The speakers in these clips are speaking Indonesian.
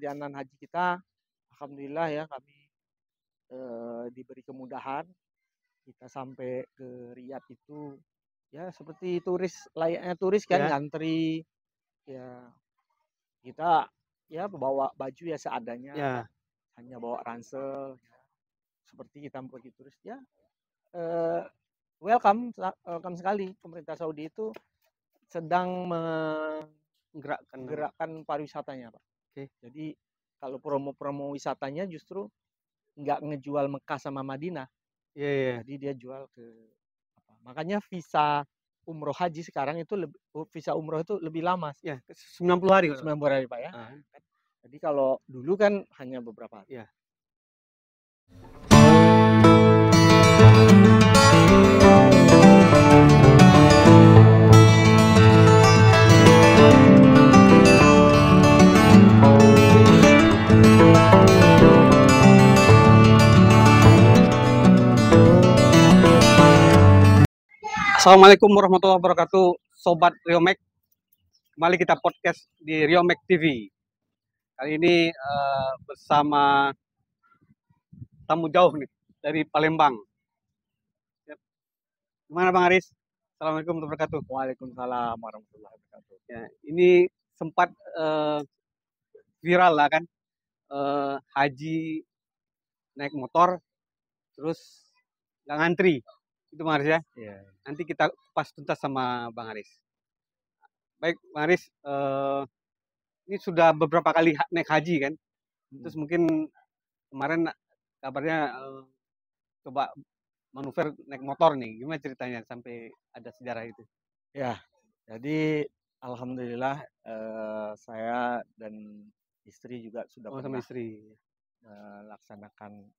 perjalanan haji kita, alhamdulillah ya kami diberi kemudahan. Kita sampai ke Riyadh itu ya seperti turis, layaknya turis kan, Ya. ngantri. Ya, kita ya bawa baju ya seadanya, Ya. hanya bawa ransel, ya. Seperti kita pergi turis ya. Welcome sekali. Pemerintah Saudi itu sedang menggerakkan pariwisatanya, Pak. Oke. Jadi kalau promo-promo wisatanya justru nggak ngejual Mekah sama Madinah. Iya. Jadi dia jual ke apa? Makanya visa umroh haji sekarang itu visa umroh itu lebih lama. Ya, 90 hari. 90 hari, Pak ya. Ah. Jadi kalau dulu kan hanya beberapa hari. Ya. Assalamualaikum warahmatullahi wabarakatuh, Sobat Riomek. Kembali kita podcast di Riomek TV. Kali ini bersama tamu jauh nih dari Palembang. Gimana Bang Aris? Assalamualaikum warahmatullahi wabarakatuh. Waalaikumsalam warahmatullahi wabarakatuh. Ya, ini sempat viral lah kan, haji naik motor terus nggak ngantri. Itu Bang Aris ya? Iya. Nanti kita kupas tuntas sama Bang Aris. Baik Bang Aris, ini sudah beberapa kali naik haji kan? Terus mungkin kemarin kabarnya coba manuver naik motor nih. Gimana ceritanya sampai ada sejarah itu? Ya, jadi alhamdulillah saya dan istri juga sudah sama pernah istri melaksanakan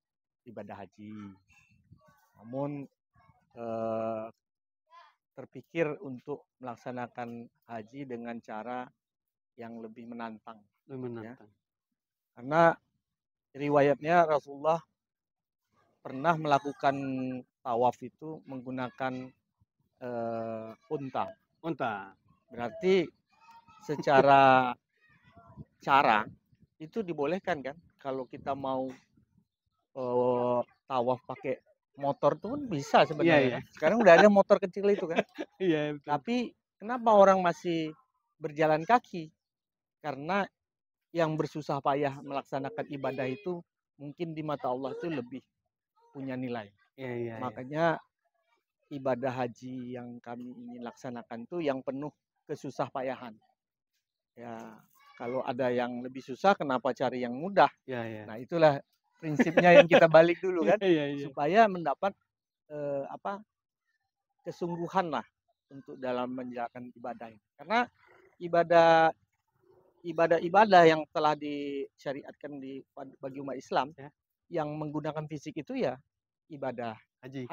ibadah haji. Namun terpikir untuk melaksanakan haji dengan cara yang lebih menantang. Ya. Karena riwayatnya Rasulullah pernah melakukan tawaf itu menggunakan unta. Berarti secara cara itu dibolehkan kan? Kalau kita mau tawaf pakai motor tuh bisa sebenarnya. Iya. Sekarang udah ada motor kecil itu kan. Iya, betul. Tapi kenapa orang masih berjalan kaki? Karena yang bersusah payah melaksanakan ibadah itu mungkin di mata Allah itu lebih punya nilai. Iya. Makanya ibadah haji yang kami ingin laksanakan itu yang penuh kesusah payahan. Ya, kalau ada yang lebih susah, kenapa cari yang mudah? Iya. Nah, itulah prinsipnya yang kita balik dulu kan, Iya. supaya mendapat kesungguhan lah untuk dalam menjalankan ibadah ini. Karena ibadah yang telah disyariatkan bagi umat Islam ya, yang menggunakan fisik itu ya ibadah haji.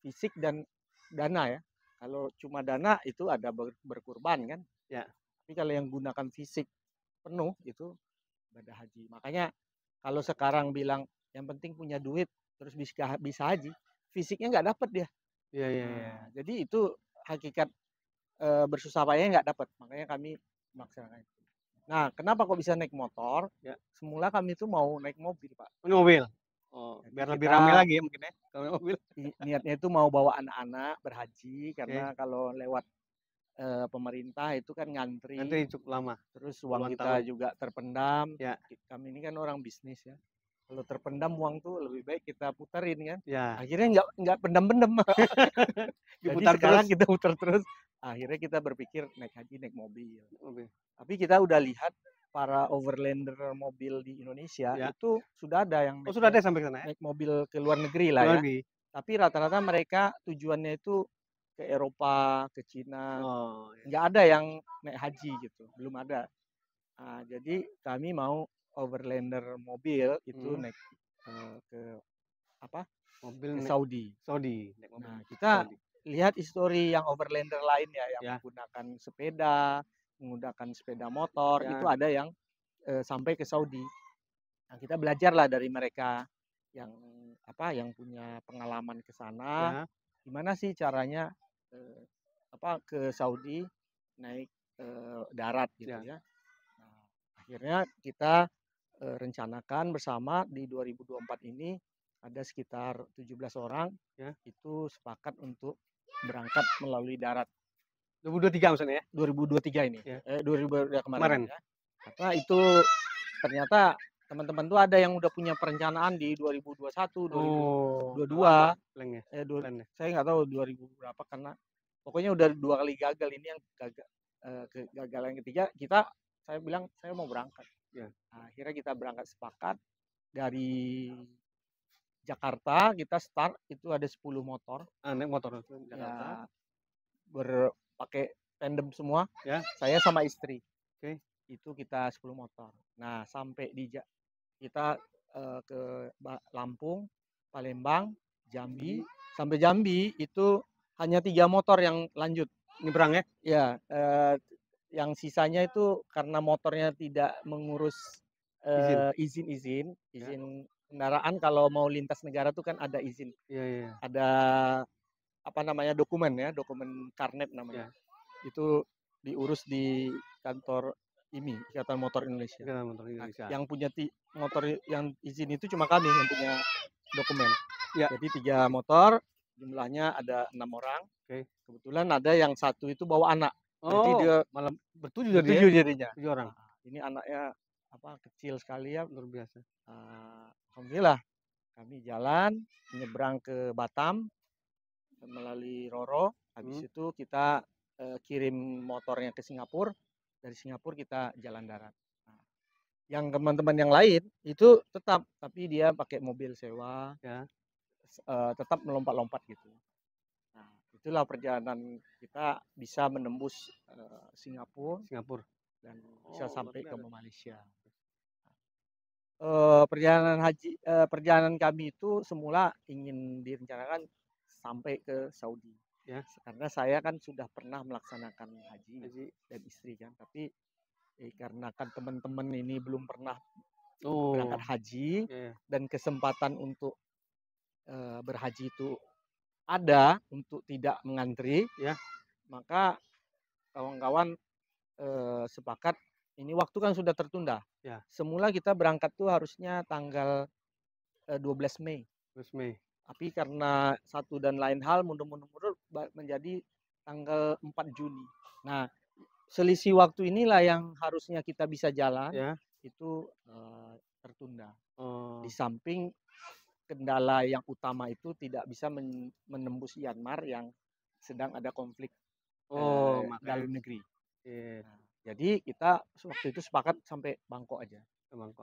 Fisik dan dana ya. Kalau cuma dana itu ada berkurban kan. Ya. Tapi kalau yang gunakan fisik penuh itu ibadah haji. Makanya kalau sekarang bilang yang penting punya duit terus bisa haji, fisiknya nggak dapat dia. Iya. Nah, jadi itu hakikat bersusah payahnya nggak dapat. Makanya kami melaksanakan itu. Nah, kenapa kok bisa naik motor? Ya, semula kami tuh mau naik mobil, Pak. Mobil. Oh, biar lebih ramai lagi ya mungkin ya kalau mobil. Niatnya itu mau bawa anak-anak berhaji karena kalau lewat pemerintah itu kan ngantri cukup lama. Terus uang kita juga terpendam. Ya. Kami ini kan orang bisnis ya. Kalau terpendam uang tuh lebih baik kita puterin kan. Ya. Akhirnya nggak pendam-pendam. Jadi sekarang kita putar terus. Akhirnya kita berpikir naik haji naik mobil. Tapi kita udah lihat para overlander mobil di Indonesia itu sudah ada yang sudah ada sampai sana naik mobil ke luar negeri lah ya. Tapi rata-rata mereka tujuannya itu ke Eropa, ke Cina. Nggak ada yang naik haji gitu, belum ada. Nah, jadi kami mau overlander mobil itu naik ke Saudi. Nah, kita lihat histori yang overlander lain ya, yang menggunakan sepeda motor itu ada yang sampai ke Saudi. Nah, kita belajarlah dari mereka yang punya pengalaman ke sana. Gimana sih caranya ke Saudi naik darat gitu ya. Nah, Akhirnya kita rencanakan bersama di 2024 ini ada sekitar 17 orang Ya. itu sepakat untuk berangkat melalui darat. 2023 maksudnya ya? 2023 ini. Ya. 2000 ya Kemarin. ya. Karena itu ternyata teman-teman tuh ada yang udah punya perencanaan di 2021, 2022. Plannya. Saya nggak tahu 2000 berapa karena pokoknya udah 2 kali gagal. Ini yang kegagalan ketiga saya bilang saya mau berangkat. Ya. Nah, akhirnya kita berangkat sepakat dari Jakarta, kita start itu ada 10 motor. Naik motor Jakarta. Ya, pakai tandem semua. Ya. Saya sama istri. Oke. Itu kita 10 motor. Nah, sampai kita ke Lampung, Palembang, Jambi. Sampai Jambi itu hanya 3 motor yang lanjut. Nyebrang ya? Ya, yang sisanya itu karena motornya tidak mengurus izin kendaraan. Kalau mau lintas negara tuh kan ada izin. Iya. Ada apa namanya dokumen karnet namanya. Itu diurus di kantor IMI, Ikatan Motor Indonesia. Nah, yang punya motor yang izin itu cuma kami yang punya dokumen. Ya. Jadi 3 motor, jumlahnya ada 6 orang. Oke. Kebetulan ada yang satu itu bawa anak. Berarti dia malah bertujuh jadinya. 7 orang. Nah, ini anaknya kecil sekali ya, luar biasa. Alhamdulillah kami jalan menyeberang ke Batam melalui Roro. Habis itu kita kirim motornya ke Singapura. Dari Singapura kita jalan darat. Nah, yang teman-teman yang lain itu tetap, tapi dia pakai mobil sewa, ya. Tetap melompat-lompat gitu. Nah, itulah perjalanan kita bisa menembus Singapura dan bisa sampai ke Malaysia. Perjalanan kami itu semula ingin direncanakan sampai ke Saudi. Ya. Karena saya kan sudah pernah melaksanakan haji dan istri kan, tapi karena kan teman-teman ini belum pernah berangkat haji dan kesempatan untuk berhaji itu ada untuk tidak mengantri, ya, maka kawan-kawan sepakat ini waktu kan sudah tertunda. Ya. Semula kita berangkat tuh harusnya tanggal 12 Mei. 12 Mei. Tapi karena satu dan lain hal mundur menjadi tanggal 4 Juni. Nah, selisih waktu inilah yang harusnya kita bisa jalan, ya, itu tertunda. Di samping kendala yang utama itu tidak bisa menembus Myanmar yang sedang ada konflik dalam negeri. Nah, jadi kita waktu itu sepakat sampai Bangkok aja. Nah,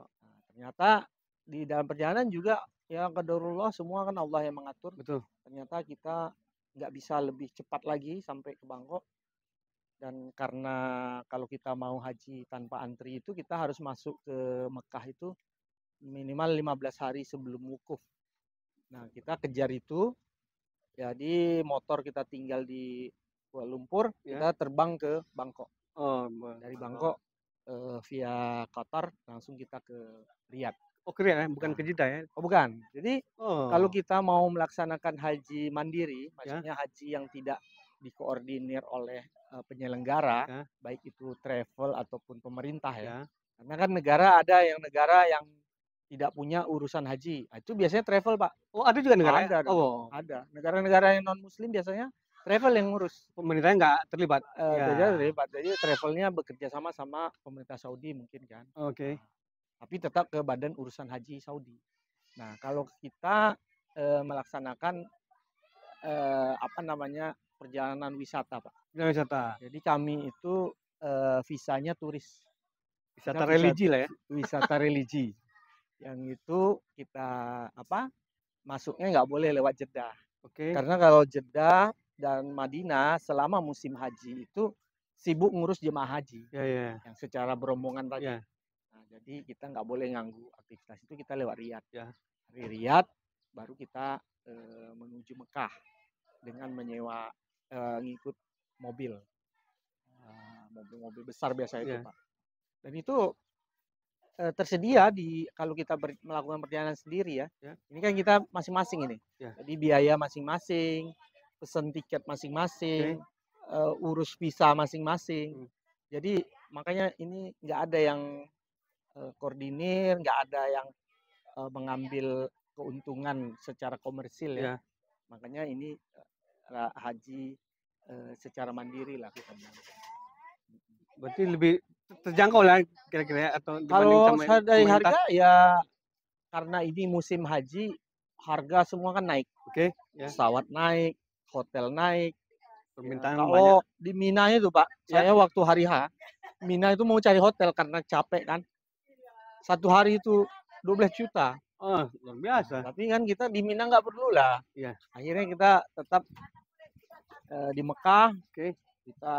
ternyata di dalam perjalanan juga ya qadarullah, semua kan Allah yang mengatur. Betul. Ternyata kita nggak bisa lebih cepat lagi sampai ke Bangkok. Dan karena kalau kita mau haji tanpa antri itu kita harus masuk ke Mekah itu minimal 15 hari sebelum wukuf. Nah, kita kejar itu. Jadi motor kita tinggal di Kuala Lumpur, kita terbang ke Bangkok. Dari Bangkok via Qatar langsung kita ke Riyadh. Ke Riyadh, bukan ke Jeddah ya? Bukan. Jadi kalau kita mau melaksanakan haji mandiri, maksudnya haji yang tidak dikoordinir oleh penyelenggara, baik itu travel ataupun pemerintah ya. Karena kan negara yang tidak punya urusan haji. Nah, itu biasanya travel, Pak. Ada juga negara? Ada. Ada. Negara-negara yang non Muslim biasanya travel yang ngurus. Pemerintahnya nggak terlibat? Terlibat. Jadi travelnya bekerja sama pemerintah Saudi mungkin kan. Oke. Tapi tetap ke Badan Urusan Haji Saudi. Nah, kalau kita melaksanakan perjalanan wisata, Pak. Wisata. Jadi kami itu visanya turis. Wisata religi lah ya. Wisata religi. Yang itu kita masuknya nggak boleh lewat Jeddah. Oke. Karena kalau Jeddah dan Madinah selama musim haji itu sibuk ngurus jemaah haji. Yang secara berombongan tadi. Nah, jadi kita nggak boleh ganggu aktivitas itu, kita lewat Riyadh. Dari Riyadh baru kita menuju Mekah dengan menyewa ngikut mobil besar biasa itu, Pak. Dan itu tersedia kalau kita melakukan perjalanan sendiri ya. Ini kan kita masing-masing ini. Jadi biaya masing-masing, pesan tiket masing-masing, urus visa masing-masing. Jadi makanya ini nggak ada yang terkoordinir, nggak ada yang mengambil keuntungan secara komersil ya. Makanya ini haji secara mandiri lah kita. Berarti lebih terjangkau lah kira-kira atau dibanding Kalau sama dari pemerintah? harga ya karena ini musim haji, harga semua kan naik. Oke, ya. Pesawat naik, hotel naik. Permintaan Kalau banyak. di Mina itu Pak, saya waktu hari H, Mina itu mau cari hotel karena capek kan. Satu hari itu 12 juta. Oh, luar biasa. Tapi kan kita di Mina nggak perlu lah. Iya. Akhirnya kita tetap di Mekah, kita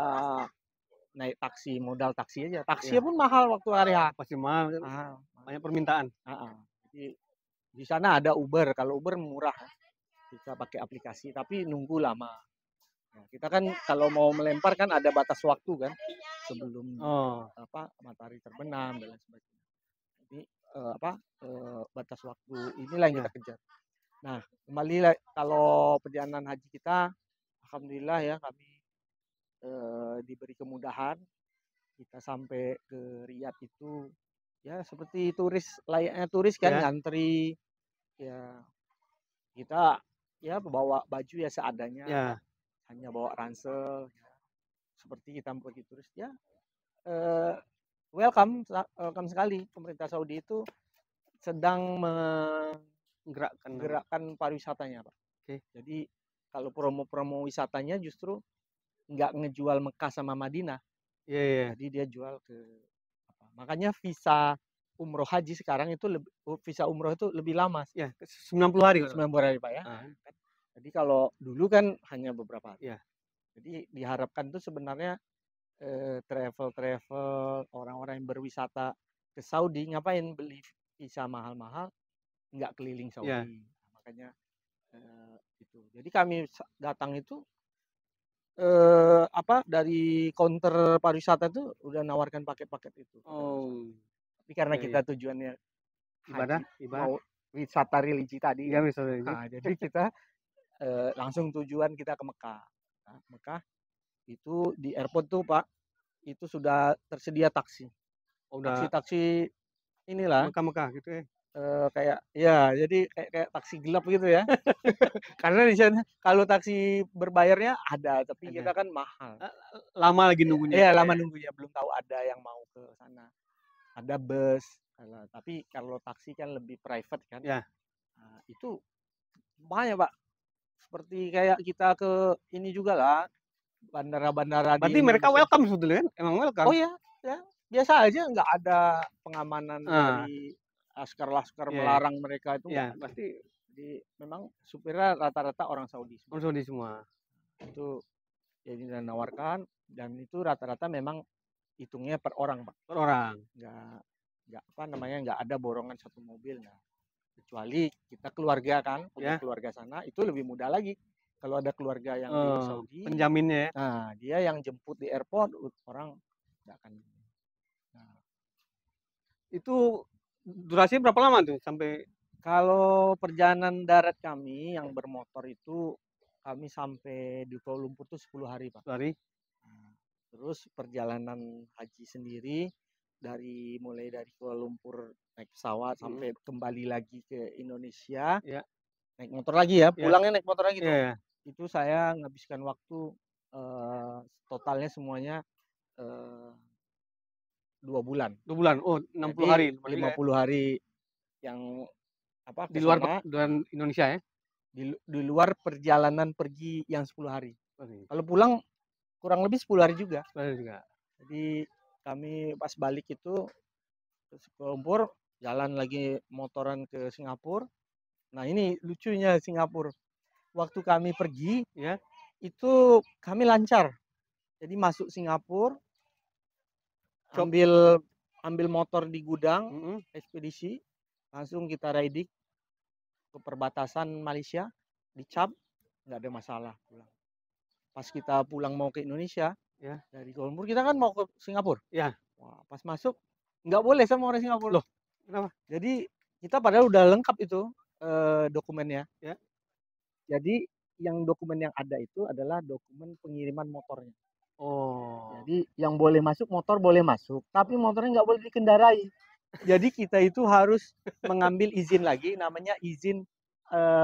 naik taksi, modal taksi aja. Taksi pun mahal waktu hari H. Pasti mahal, banyak permintaan. Jadi di sana ada Uber, kalau Uber murah, bisa pakai aplikasi, tapi nunggu lama. Nah, kita kan kalau mau melempar kan ada batas waktu kan, sebelum matahari terbenam dan lain sebagainya. Jadi batas waktu inilah yang kita kejar. Nah, kembali kalau perjalanan haji kita, alhamdulillah ya kami diberi kemudahan. Kita sampai ke Riyadh itu ya seperti turis, layaknya turis kan, ngantri. Ya kita ya bawa baju ya seadanya, hanya bawa ransel. Seperti kita pergi turis ya. Welcome sekali. Pemerintah Saudi itu sedang menggerakkan pariwisatanya, Pak. Jadi kalau promo-promo wisatanya justru nggak ngejual Mekah sama Madinah. Jadi dia jual ke makanya visa umroh haji sekarang itu visa umroh itu lebih lama. 90 hari. 90 hari Pak ya. Jadi kalau dulu kan hanya beberapa hari. Jadi diharapkan itu sebenarnya travel orang-orang yang berwisata ke Saudi ngapain beli visa mahal-mahal, nggak keliling Saudi. Makanya itu. Jadi kami datang itu dari counter pariwisata itu udah nawarkan paket-paket itu. Tapi karena kita tujuannya ibadah mau wisata religi tadi, jadi kita langsung tujuan kita ke Mekah. Nah, Mekah itu di airport tuh Pak, itu sudah tersedia taksi. Taksi inilah. Mekah gitu ya. Kayak ya jadi kayak taksi gelap gitu ya. Karena di sana kalau taksi berbayarnya ada, tapi kita kan mahal. Lama lagi nunggunya. Iya, lama nunggunya, belum tahu ada yang mau ke sana. Ada bus, tapi kalau taksi kan lebih private kan. Nah, itu banyak Pak. Seperti kayak kita ke ini juga lah, bandara-bandara di Berarti mereka welcome sebetulnya kan? Emang welcome. Oh ya, biasa aja, nggak ada pengamanan dari laskar melarang mereka itu. Pasti. Jadi memang supirnya rata-rata orang Saudi. Orang Saudi semua. Itu jadi menawarkan, dan itu rata-rata memang hitungnya per orang Pak. Per orang. Nggak ada borongan satu mobil. Nah, kecuali kita keluarga kan, punya keluarga sana, itu lebih mudah lagi. Kalau ada keluarga yang di Saudi, penjaminnya. Nah, dia yang jemput di airport, orang nggak akan. Nah, itu durasinya berapa lama tuh sampai? Kalau perjalanan darat kami yang bermotor itu kami sampai di Kuala Lumpur tuh 10 hari Pak. 10 hari. Nah, terus perjalanan haji sendiri mulai dari Kuala Lumpur naik pesawat sampai kembali lagi ke Indonesia, naik motor lagi ya, pulangnya naik motor lagi tuh. Itu saya menghabiskan waktu totalnya semuanya 2 bulan. 2 bulan. Oh, 60 hari. 50 hari yang di luar Indonesia ya? Di luar perjalanan pergi yang 10 hari. Kalau pulang kurang lebih 10 hari juga. Jadi kami pas balik itu ke Kuala Lumpur, jalan lagi motoran ke Singapura. Nah, ini lucunya Singapura. Waktu kami pergi, itu kami lancar. Jadi masuk Singapura, ambil motor di gudang, ekspedisi, langsung kita riding ke perbatasan Malaysia, dicap, nggak ada masalah pulang. Pas kita pulang mau ke Indonesia, dari Kuala Lumpur kita kan mau ke Singapura. Wah, pas masuk nggak boleh sama orang Singapura. Loh, kenapa? Jadi kita padahal udah lengkap itu dokumennya. Jadi yang dokumen yang ada itu adalah dokumen pengiriman motornya. Jadi yang boleh masuk motor boleh masuk, tapi motornya nggak boleh dikendarai. Jadi kita itu harus mengambil izin lagi, namanya izin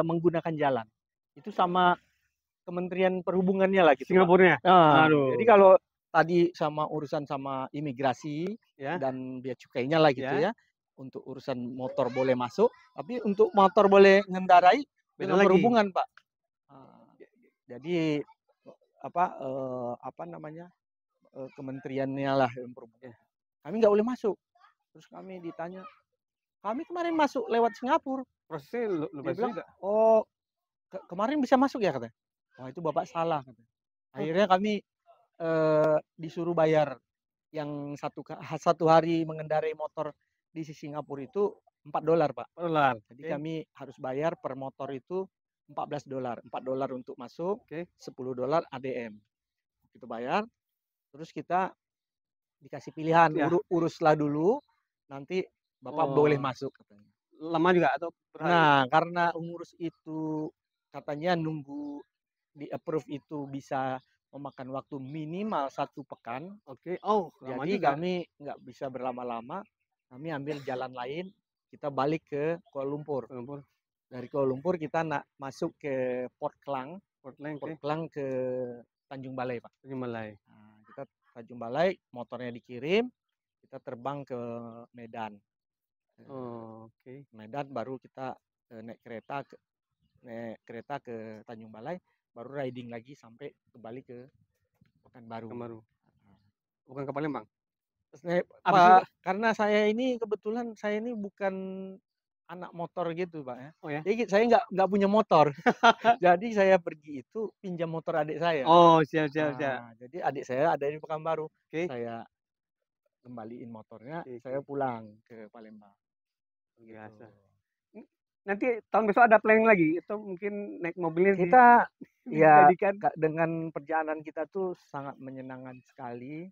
menggunakan jalan. Itu sama Kementerian Perhubungannya lah gitu, Pak. Singapurnya. Nah, jadi Aduh. kalau tadi sama urusan sama imigrasi Ya. dan bea cukainya lah gitu Ya. ya. Untuk urusan motor boleh masuk, tapi untuk motor boleh mengendarai Beda dengan lagi. perhubungan, Pak. Jadi apa namanya? Kementeriannya lah yang perhubungan. Kami nggak boleh masuk. Terus kami ditanya, kami kemarin masuk lewat Singapura. Prosesnya Dia bilang, juga. oh kemarin bisa masuk ya katanya. Wah itu Bapak salah katanya. Akhirnya kami disuruh bayar yang satu hari mengendarai motor di Singapura itu $4, Pak. $4. Jadi kami harus bayar per motor itu $14. $4 untuk masuk, $10 ADM. Kita bayar, terus kita dikasih pilihan, uruslah dulu, nanti Bapak boleh masuk katanya. Lama juga atau berapa? Nah, karena ngurus itu katanya nunggu di approve itu bisa memakan waktu minimal 1 pekan. Oke. Oh, lama Jadi juga. kami nggak bisa berlama-lama, kami ambil jalan lain, kita balik ke Kuala Lumpur. Dari Kuala Lumpur kita masuk ke Port Klang. Port Klang ke Tanjung Balai, Pak. Tanjung Balai. Nah, kita Tanjung Balai, motornya dikirim, kita terbang ke Medan. Medan baru kita naik kereta ke Tanjung Balai, baru riding lagi sampai kembali ke Pekanbaru. Bukan ke Palembang? Karena saya ini kebetulan saya ini bukan anak motor gitu, Pak ya. Oh ya. Jadi saya nggak punya motor. Jadi saya pergi itu pinjam motor adik saya. Oh, siap. Jadi adik saya ada di Pekanbaru. Saya kembaliin motornya, saya pulang ke Palembang. Biasa. Nanti tahun besok ada planning lagi atau mungkin naik mobilnya kita ya dengan perjalanan kita tuh sangat menyenangkan sekali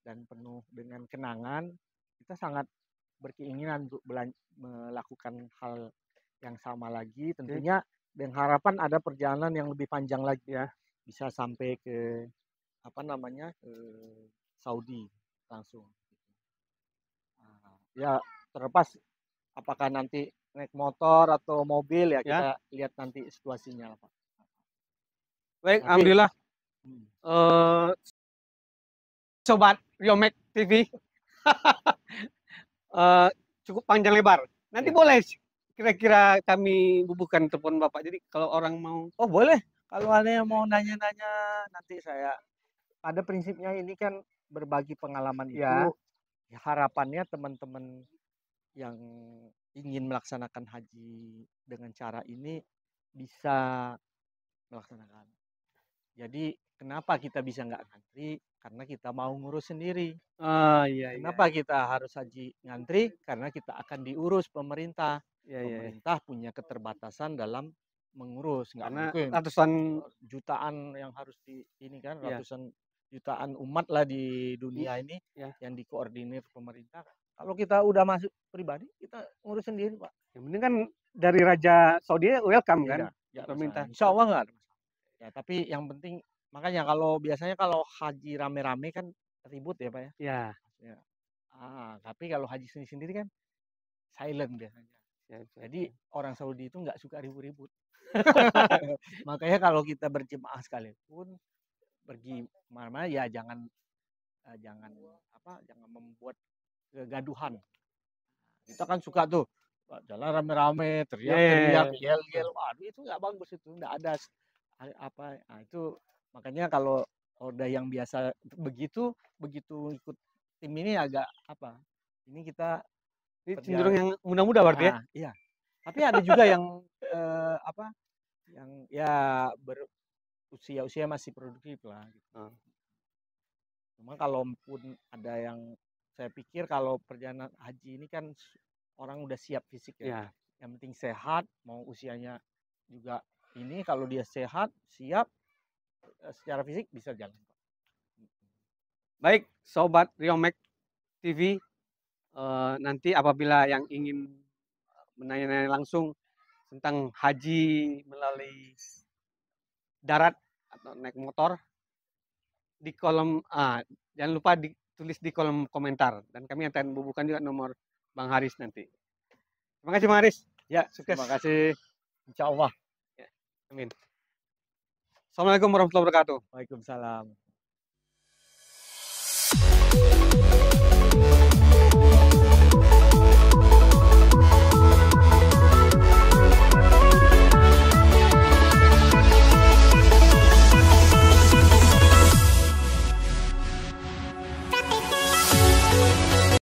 dan penuh dengan kenangan. Kita sangat berkeinginan untuk melakukan hal yang sama lagi, tentunya dengan harapan ada perjalanan yang lebih panjang lagi ya, bisa sampai ke Saudi langsung. Ya terlepas apakah nanti naik motor atau mobil ya kita lihat nanti situasinya lah, Pak. Baik, alhamdulillah. Sobat Riomek TV cukup panjang lebar. Nanti boleh kira-kira kami bubuhkan telepon Bapak. Jadi kalau orang mau, oh boleh. Kalau ada yang mau nanya-nanya, nanti saya. Pada prinsipnya ini kan berbagi pengalaman itu. Harapannya teman-teman yang ingin melaksanakan haji dengan cara ini bisa melaksanakan. Jadi kenapa kita bisa nggak ngantri? Karena kita mau ngurus sendiri. Kenapa kita harus haji ngantri? Karena kita akan diurus pemerintah. Pemerintah punya keterbatasan dalam mengurus. Nggak mungkin ratusan jutaan yang harus ratusan jutaan umat lah di dunia ini yang dikoordinir pemerintah. Kalau kita udah masuk pribadi, kita ngurus sendiri, Pak. Yang penting kan dari Raja Saudi welcome kan, pemerintah. Insya Allah nggak ada masalah. Ya, tapi yang penting makanya biasanya kalau haji rame-rame kan ribut ya, Pak ya. Tapi kalau haji sendiri kan silent biasanya. Jadi orang Saudi itu nggak suka ribut-ribut. Makanya kalau kita berjemaah sekalipun pergi mana ya jangan membuat kegaduhan. Kita kan suka tuh jalan rame-rame, teriak-teriak, yel-yel. Waduh, itu nggak bagus itu, nggak ada apa. Nah, itu makanya kalau udah yang biasa begitu ikut tim ini agak apa? Ini kita cenderung yang muda-muda berarti ya? Iya. Tapi ada juga yang yang ya berusia masih produktif lah. Gitu. Cuma kalaupun ada yang saya pikir kalau perjalanan haji ini kan orang udah siap fisik ya. Yang penting sehat, mau usianya juga ini kalau dia sehat, siap secara fisik bisa jalan. Baik, Sobat Riomek TV, nanti apabila yang ingin menanya-nanya langsung tentang haji melalui darat atau naik motor, di kolom jangan lupa ditulis di kolom komentar dan kami akan bubuhkan juga nomor Bang Haris nanti. Terima kasih Bang Haris. Ya, sukses. terima kasih. Insya Allah. Ya, amin. Assalamualaikum warahmatullahi wabarakatuh. Waalaikumsalam.